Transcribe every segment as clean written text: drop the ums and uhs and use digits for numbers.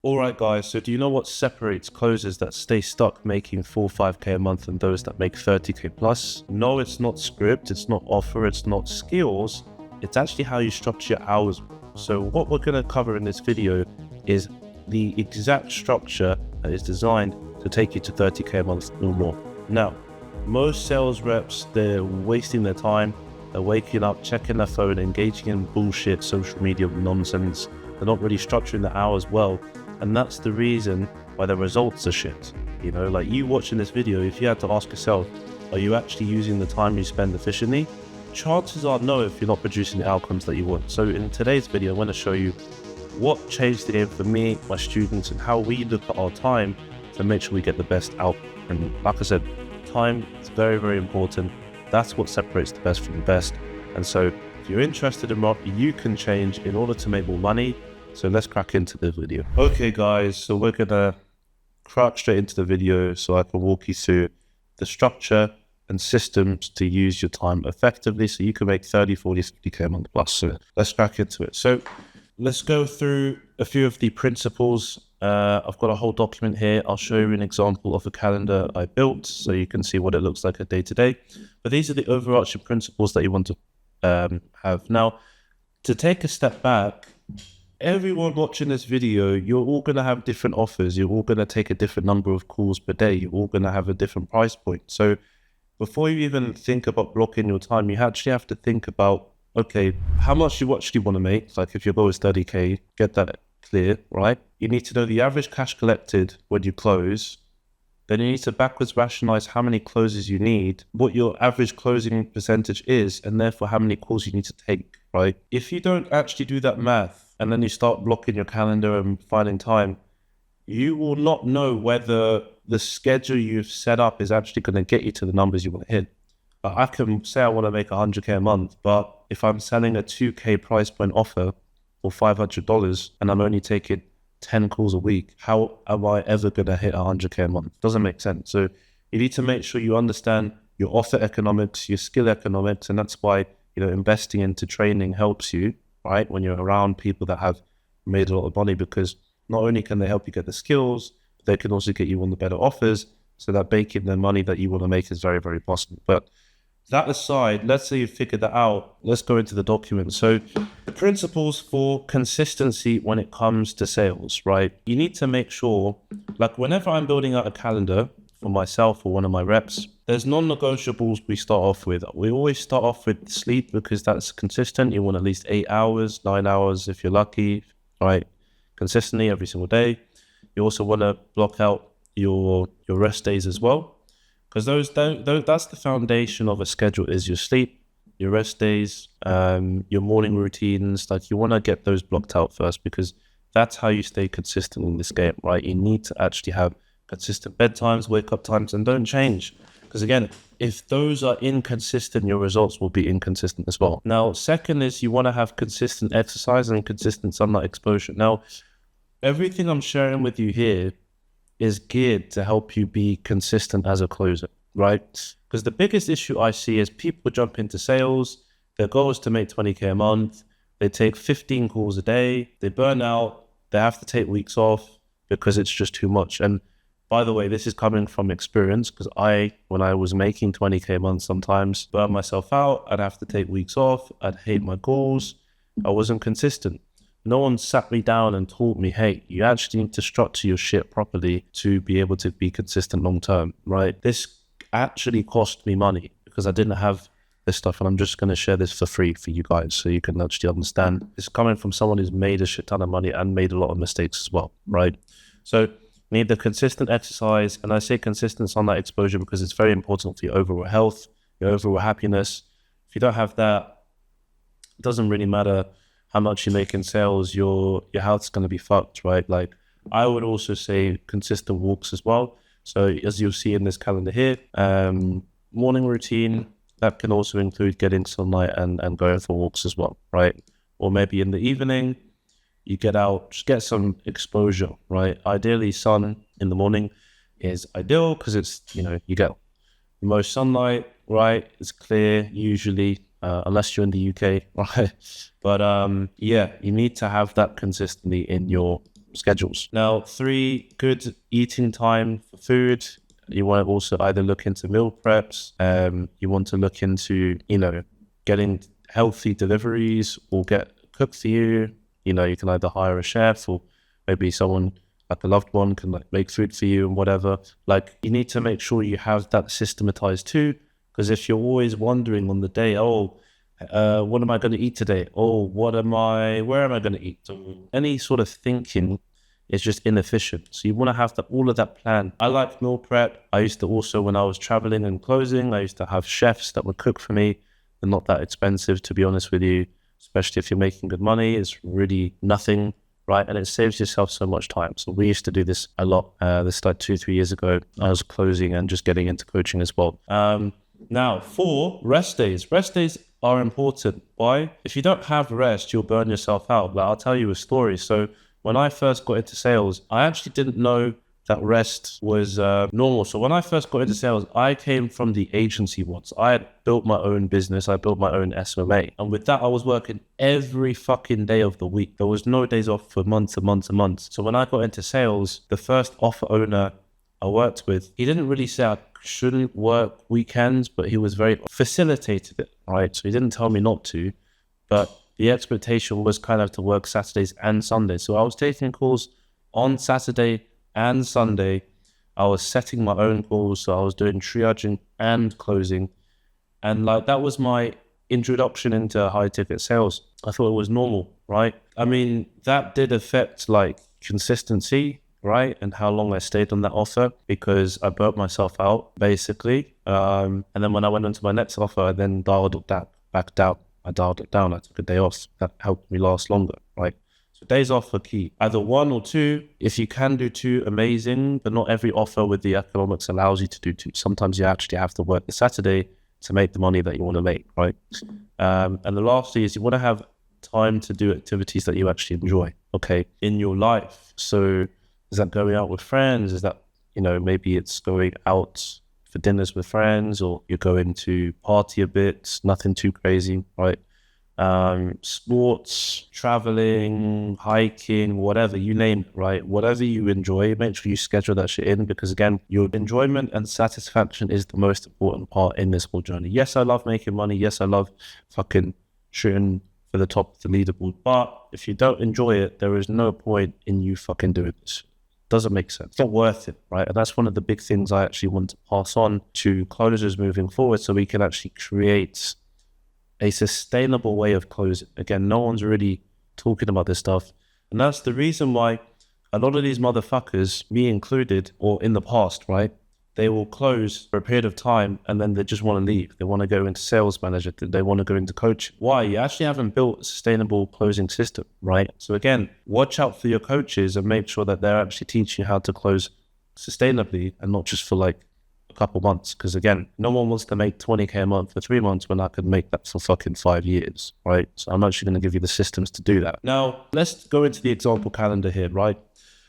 Alright guys, so do you know what separates closers that stay stuck making 4 or 5k a month and those that make 30k plus? No, it's not script, it's not offer, it's not skills, it's actually how you structure your hours. So what we're going to cover in this video is the exact structure that is designed to take you to 30k a month or more. Now, most sales reps, they're wasting their time, they're waking up, checking their phone, engaging in bullshit social media nonsense. They're not really structuring the hours well. And that's the reason why the results are shit. You know, like you watching this video, if you had to ask yourself, are you actually using the time you spend efficiently? Chances are no if you're not producing the outcomes that you want. So in today's video, I want to show you what changed the game for me, my students, and how we look at our time to make sure we get the best out. And like I said, time is very, very important. That's what separates the best from the best. And so if you're interested in what you can change in order to make more money, so let's crack into the video. Okay guys, so we're gonna crack straight into the video so I can walk you through the structure and systems to use your time effectively so you can make 30, 40, 50k a month plus. So let's crack into it. So let's go through a few of the principles. I've got a whole document here. I'll show you an example of a calendar I built so you can see what it looks like a day to day. But these are the overarching principles that you want to have. Now, to take a step back, everyone watching this video, you're all going to have different offers. You're all going to take a different number of calls per day. You're all going to have a different price point. So before you even think about blocking your time, you actually have to think about, okay, how much you actually want to make. Like if your goal is 30k, get that clear, right? You need to know the average cash collected when you close. Then you need to backwards rationalize how many closes you need, what your average closing percentage is, and therefore how many calls you need to take, right? If you don't actually do that math, and then you start blocking your calendar and finding time, you will not know whether the schedule you've set up is actually going to get you to the numbers you want to hit. I can say I want to make 100k a month, but if I'm selling a 2k price point offer for $500 and I'm only taking 10 calls a week, how am I ever going to hit 100k a month? Doesn't make sense. So you need to make sure you understand your offer economics, your skill economics, and that's why, you know, investing into training helps you, right? When you're around people that have made a lot of money, because not only can they help you get the skills, they can also get you on the better offers, so that making the money that you want to make is very, very possible. But that aside, let's say you figured that out. Let's go into the document. So the principles for consistency when it comes to sales, right? You need to make sure, like whenever I'm building out a calendar for myself or one of my reps, there's non-negotiables we start off with. We always start off with sleep because that's consistent. You want at least 8 hours, 9 hours if you're lucky, right? Consistently every single day. You also want to block out your rest days as well, because that's the foundation of a schedule, is your sleep, your rest days, your morning routines. Like you want to get those blocked out first, because that's how you stay consistent in this game, right? You need to actually have consistent bedtimes, wake up times, and don't change. Because again, if those are inconsistent, your results will be inconsistent as well. Now, second is you want to have consistent exercise and consistent sunlight exposure. Now, everything I'm sharing with you here is geared to help you be consistent as a closer, right? Because the biggest issue I see is people jump into sales, their goal is to make 20k a month, they take 15 calls a day, they burn out, they have to take weeks off because it's just too much. And by the way, this is coming from experience, because when I was making 20k a month, sometimes burn myself out. I'd have to take weeks off. I'd hate my goals. I wasn't consistent. No one sat me down and taught me, hey, you actually need to structure your shit properly to be able to be consistent long term, right? This actually cost me money because I didn't have this stuff, and I'm just going to share this for free for you guys so you can actually understand. It's coming from someone who's made a shit ton of money and made a lot of mistakes as well, right? So you need the consistent exercise, and I say consistent sunlight exposure because it's very important for your overall health, your overall happiness. If you don't have that, it doesn't really matter how much you make in sales, your health's going to be fucked, right? Like I would also say consistent walks as well. So as you'll see in this calendar here, morning routine, that can also include getting sunlight and going for walks as well, right? Or maybe in the evening, you get out, just get some exposure, right? Ideally, sun in the morning is ideal because it's, you know, you get the most sunlight, right? It's clear usually, unless you're in the UK, right? But yeah, you need to have that consistently in your schedules. Now, 3, good eating time for food. You want to also either look into meal preps. You want to look into, getting healthy deliveries or get cooked for you. You can either hire a chef or maybe someone like a loved one can make food for you and whatever. You need to make sure you have that systematized too, because if you're always wondering on the day, what am I going to eat today? Where am I going to eat? Any sort of thinking is just inefficient. So you want to have all of that planned. I like meal prep. I used to also, when I was traveling and closing, I used to have chefs that would cook for me. They're not that expensive, to be honest with you, especially if you're making good money. It's really nothing, right? And it saves yourself so much time. So we used to do this a lot. This 2-3 years ago. I was closing and just getting into coaching as well. Now, 4, rest days. Rest days are important. Why? If you don't have rest, you'll burn yourself out. I'll tell you a story. So when I first got into sales, I actually didn't know that rest was normal. So when I first got into sales, I came from the agency once. I had built my own business. I built my own SMA. And with that, I was working every fucking day of the week. There was no days off for months and months and months. So when I got into sales, the first offer owner I worked with, he didn't really say I shouldn't work weekends, but he was very facilitated it, right? So he didn't tell me not to, but the expectation was kind of to work Saturdays and Sundays. So I was taking calls on Saturday and Sunday. I was setting my own calls. So I was doing triaging and closing. And that was my introduction into high ticket sales. I thought it was normal, right? I mean, that did affect consistency, right? And how long I stayed on that offer, because I burnt myself out basically. And then when I went into my next offer, I then dialed it back down. I dialed it down. I took a day off. That helped me last longer, right? So days off are key. Either 1 or 2. If you can do 2, amazing. But not every offer with the economics allows you to do 2. Sometimes you actually have to work the Saturday to make the money that you want to make, right? And the last thing is you want to have time to do activities that you actually enjoy, okay, in your life. So is that going out with friends? Is that, maybe it's going out for dinners with friends, or you're going to party a bit, nothing too crazy, right? Sports, traveling, hiking, whatever, you name it, right? Whatever you enjoy, make sure you schedule that shit in, because again, your enjoyment and satisfaction is the most important part in this whole journey. Yes, I love making money. Yes, I love fucking shooting for the top of the leaderboard. But if you don't enjoy it, there is no point in you fucking doing this. Doesn't make sense. It's not worth it, right? And that's one of the big things I actually want to pass on to closers moving forward, so we can actually create a sustainable way of closing. Again, no one's really talking about this stuff. And that's the reason why a lot of these motherfuckers, me included, or in the past, right? They will close for a period of time and then they just want to leave. They want to go into sales manager. They want to go into coaching. Why? You actually haven't built a sustainable closing system, right? So again, watch out for your coaches and make sure that they're actually teaching you how to close sustainably and not just for a couple months. Because again, no one wants to make 20K a month for 3 months when I could make that for fucking 5 years, right? So I'm actually going to give you the systems to do that. Now, let's go into the example calendar here, right?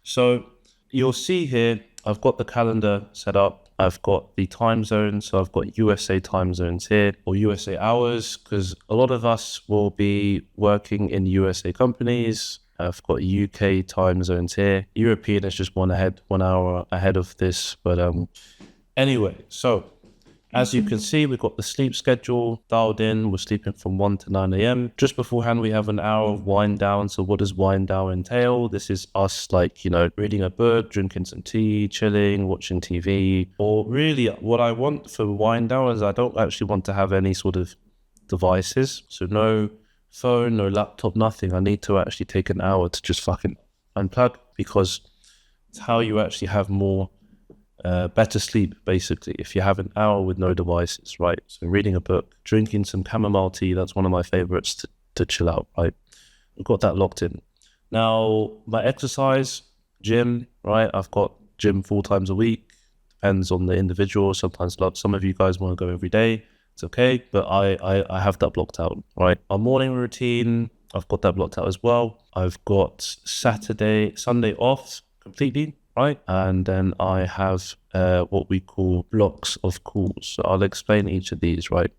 So you'll see here, I've got the calendar set up. I've got the time zones. So I've got USA time zones here, or USA hours, because a lot of us will be working in USA companies. I've got UK time zones here. European is just 1 hour ahead of this. But anyway, so as you can see, we've got the sleep schedule dialed in. We're sleeping from 1 to 9 a.m. Just beforehand, we have an hour of wind down. So what does wind down entail? This is us reading a book, drinking some tea, chilling, watching TV. Or really what I want for wind down is I don't actually want to have any sort of devices. So no phone, no laptop, nothing. I need to actually take an hour to just fucking unplug, because it's how you actually have more better sleep, basically, if you have an hour with no devices, right? So reading a book, drinking some chamomile tea, that's one of my favorites to chill out, right? I've got that locked in. Now, my exercise, gym, right? I've got gym 4 times a week. Depends on the individual. Sometimes some of you guys want to go every day. It's okay, but I have that blocked out, right? Our morning routine, I've got that blocked out as well. I've got Sunday off completely, right? And then I have what we call blocks of calls. So I'll explain each of these, right?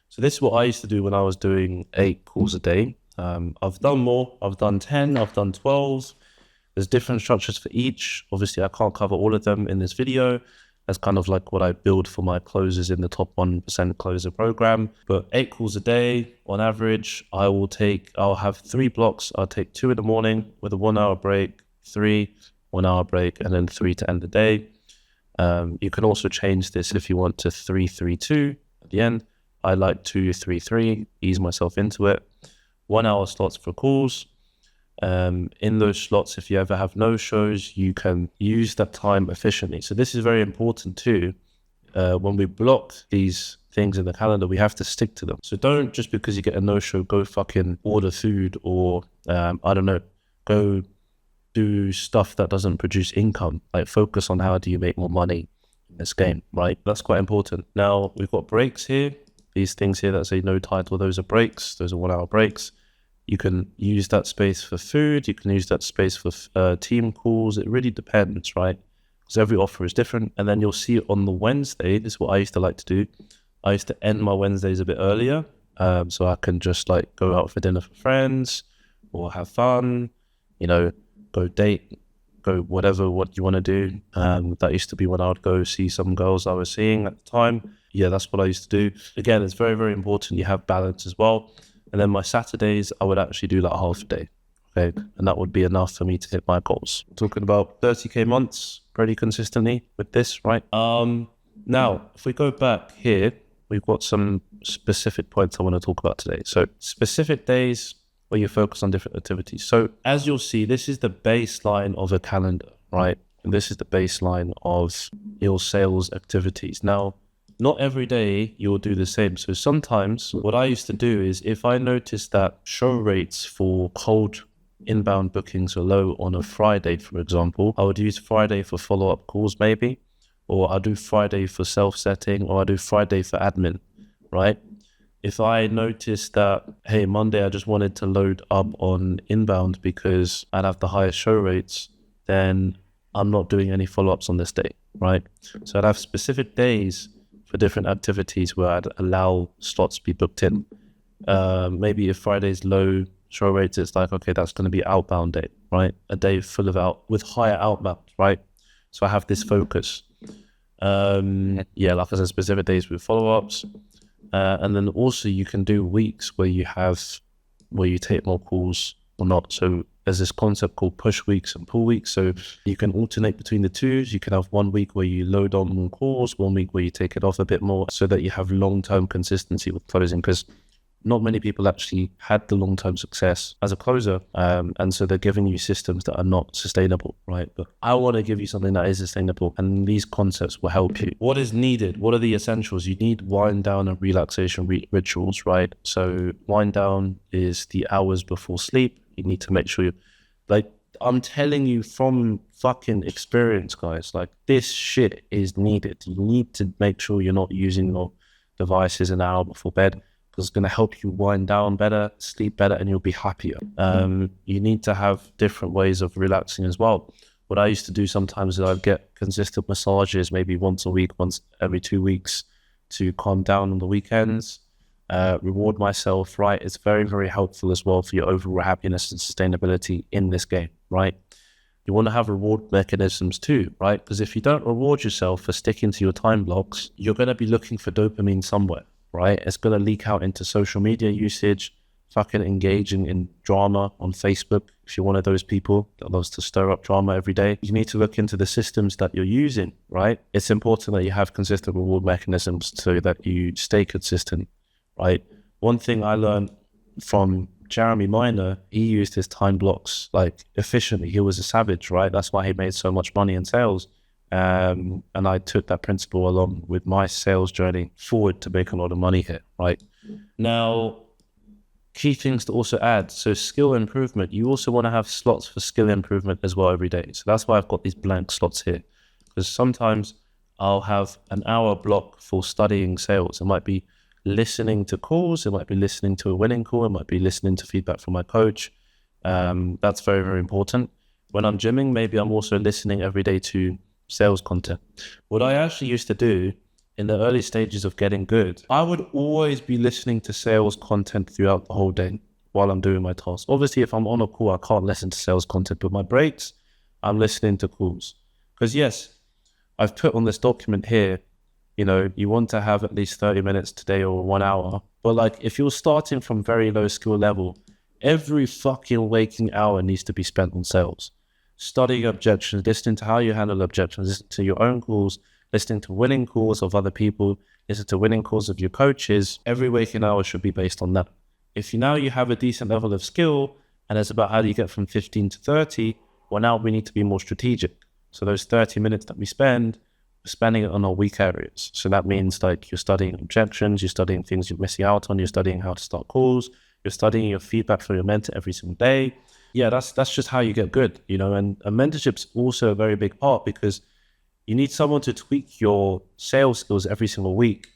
So this is what I used to do when I was doing 8 calls a day. I've done more. I've done 10. I've done 12. There's different structures for each. Obviously, I can't cover all of them in this video. That's kind of like what I build for my closers in the top 1% closer program. But 8 calls a day on average. I'll have 3 blocks. I'll take 2 in the morning with a 1 hour break, 3, 1 hour break, and then 3 to end the day. You can also change this if you want to 3-3-2 at the end. I like 2-3-3, ease myself into it. 1 hour slots for calls. In those slots, if you ever have no shows, you can use that time efficiently. So this is very important too. When we block these things in the calendar, we have to stick to them. So don't just because you get a no show, go fucking order food or go do stuff that doesn't produce income. Like focus on how do you make more money in this game, right? That's quite important. Now we've got breaks here. These things here that say no title, those are breaks. Those are 1 hour breaks. You can use that space for food. You can use that space for team calls. It really depends, right? Because every offer is different. And then you'll see on the Wednesday, this is what I used to like to do. I used to end my Wednesdays a bit earlier. So I can just like go out for dinner for friends or have fun, go date, go whatever what you want to do. That used to be when I would go see some girls I was seeing at the time. Yeah, that's what I used to do. Again, it's very, very important you have balance as well. And then my Saturdays, I would actually do like half a day, okay? And that would be enough for me to hit my goals. I'm talking about 30K months pretty consistently with this, right? Now, if we go back here, we've got some specific points I want to talk about today. So specific days where you focus on different activities. So as you'll see, this is the baseline of a calendar, right? And this is the baseline of your sales activities. Now, not every day you'll do the same. So sometimes what I used to do is if I noticed that show rates for cold inbound bookings are low on a Friday, for example, I would use Friday for follow-up calls maybe, or I'll do Friday for self-setting, or I'll do Friday for admin, right? If I noticed that, hey, Monday I just wanted to load up on inbound because I'd have the highest show rates, then I'm not doing any follow-ups on this day, right? So I'd have specific days for different activities where I'd allow slots to be booked in. Maybe if Friday's low show rates, it's like, okay, that's going to be outbound day, right? A day full of with higher outbound, right? So I have this focus. Like I said, specific days with follow-ups. And then also you can do weeks where you take more calls or not. So there's this concept called push weeks and pull weeks. So you can alternate between the two. You can have 1 week where you load on more calls, 1 week where you take it off a bit more so that you have long-term consistency with closing, because not many people actually had the long-term success as a closer. And so they're giving you systems that are not sustainable, right? But I want to give you something that is sustainable, and these concepts will help you. What is needed? What are the essentials? You need wind down and relaxation rituals, right? So wind down is the hours before sleep. You need to make sure I'm telling you from fucking experience, guys, like this shit is needed. You need to make sure you're not using your devices an hour before bed, because it's going to help you wind down better, sleep better, and you'll be happier. You need to have different ways of relaxing as well. What I used to do sometimes is I'd get consistent massages, maybe once a week, once every 2 weeks, to calm down on the weekends. Reward myself, right? It's very, very helpful as well for your overall happiness and sustainability in this game, right? You want to have reward mechanisms too, right? Because if you don't reward yourself for sticking to your time blocks, you're going to be looking for dopamine somewhere, right? It's going to leak out into social media usage, fucking engaging in drama on Facebook. If you're one of those people that loves to stir up drama every day, you need to look into the systems that you're using, right? It's important that you have consistent reward mechanisms so that you stay consistent, right? One thing I learned from Jeremy Miner, he used his time blocks like efficiently. He was a savage, right? That's why he made so much money in sales. And I took that principle along with my sales journey forward to make a lot of money here, right? Now, key things to also add. So skill improvement, you also want to have slots for skill improvement as well every day. So that's why I've got these blank slots here, because sometimes I'll have an hour block for studying sales. It might be listening to calls, it might be listening to a winning call, it might be listening to feedback from my coach. That's very, very important. When I'm gymming, maybe I'm also listening every day to sales content. What I actually used to do in the early stages of getting good, I would always be listening to sales content throughout the whole day while I'm doing my tasks. Obviously, if I'm on a call, I can't listen to sales content, but my breaks, I'm listening to calls. Because yes, I've put on this document here, you want to have at least 30 minutes today or 1 hour. But like, if you're starting from very low skill level, every fucking waking hour needs to be spent on sales. Studying objections, listening to how you handle objections, listening to your own calls, listening to winning calls of other people, listening to winning calls of your coaches. Every waking hour should be based on that. If you have a decent level of skill, and it's about how do you get from 15 to 30, well, now we need to be more strategic. So those 30 minutes that we spend, we're spending it on our weak areas. So that means like you're studying objections, you're studying things you're missing out on, you're studying how to start calls, you're studying your feedback from your mentor every single day. Yeah, that's just how you get good, and mentorship's also a very big part, because you need someone to tweak your sales skills every single week,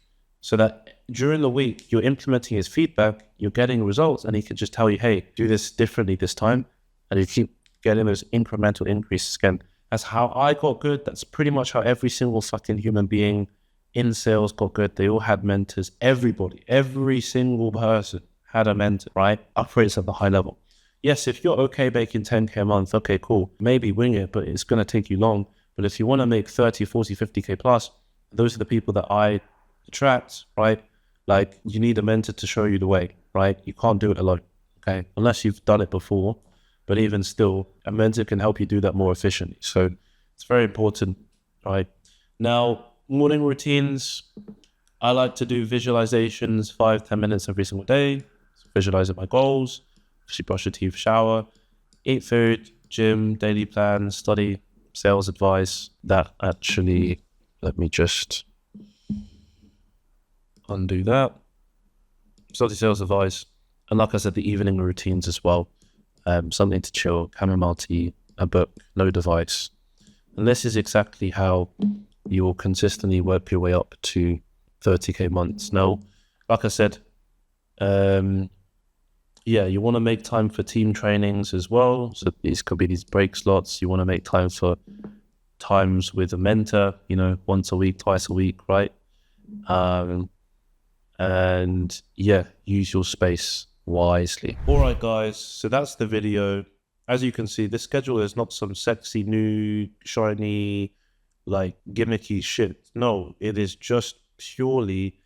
so that during the week you're implementing his feedback, you're getting results, and he can just tell you, hey, do this differently this time, and you keep getting those incremental increases again. That's how I got good. That's pretty much how every single fucking human being in sales got good. They all had mentors. Everybody, every single person had a mentor, right? Operates at the high level. Yes, if you're okay making 10K a month, okay, cool. Maybe wing it, but it's going to take you long. But if you want to make 30, 40, 50K plus, those are the people that I attract, right? Like, you need a mentor to show you the way, right? You can't do it alone, okay? Unless you've done it before. But even still, a mentor can help you do that more efficiently. So it's very important, right? Now, morning routines, I like to do visualizations, 5-10 minutes every single day. Visualizing my goals, actually brush your teeth, shower, eat food, gym, daily plan, study, sales advice. That actually, let me just undo that. Study sales advice. And like I said, the evening routines as well. Something to chill, chamomile tea, a book, no device. And this is exactly how you will consistently work your way up to 30K months. Now, like I said, you want to make time for team trainings as well. So these could be these break slots. You want to make time for times with a mentor, once a week, twice a week, right? Use your space wisely. All right, guys, so that's the video. As you can see, this schedule is not some sexy, new, shiny, like gimmicky shit. No, it is just purely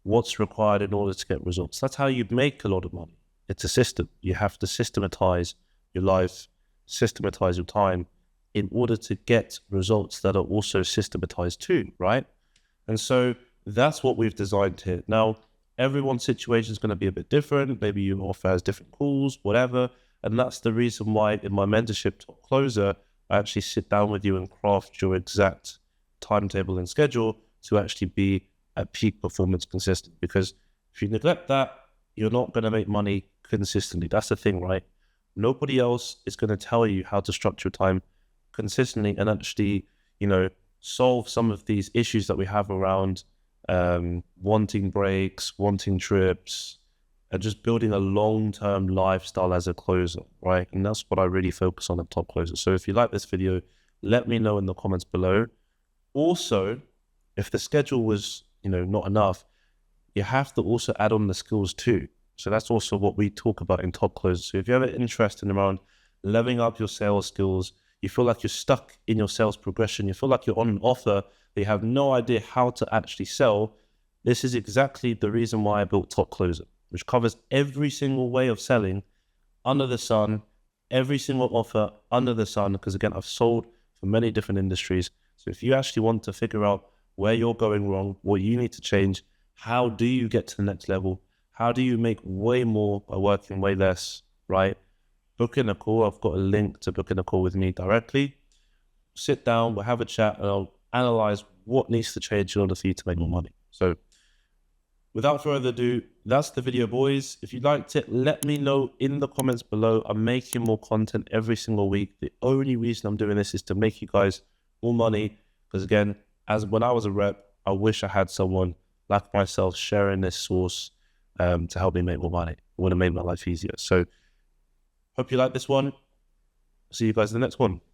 what's required in order to get results. That's how you make a lot of money. It's a system. You have to systematize your life, systematize your time in order to get results that are also systematized too, right? And so that's what we've designed here. Now, everyone's situation is going to be a bit different. Maybe your offer has different calls, whatever. And that's the reason why in my mentorship Top Closer, I actually sit down with you and craft your exact timetable and schedule to actually be at peak performance consistent. Because if you neglect that, you're not going to make money consistently. That's the thing, right? Nobody else is going to tell you how to structure time consistently and actually, solve some of these issues that we have around wanting breaks, wanting trips, and just building a long-term lifestyle as a closer, right? And that's what I really focus on at Top Closer. So if you like this video, let me know in the comments below. Also, if the schedule was, not enough, you have to also add on the skills too. So that's also what we talk about in Top Closer. So if you have an interest in around leveling up your sales skills, you feel like you're stuck in your sales progression, you feel like you're on an offer, you have no idea how to actually sell, this is exactly the reason why I built Top Closer, which covers every single way of selling under the sun, every single offer under the sun, because again, I've sold for many different industries. So if you actually want to figure out where you're going wrong, what you need to change, how do you get to the next level? How do you make way more by working way less, right? Book in a call. I've got a link to book in a call with me directly. Sit down, we'll have a chat, and I'll analyze what needs to change in order for you to make more money. So without further ado, that's the video, boys. If you liked it, let me know in the comments below. I'm making more content every single week. The only reason I'm doing this is to make you guys more money. Because again, as when I was a rep, I wish I had someone like myself sharing this source to help me make more money. It would have made my life easier. So hope you like this one. See you guys in the next one.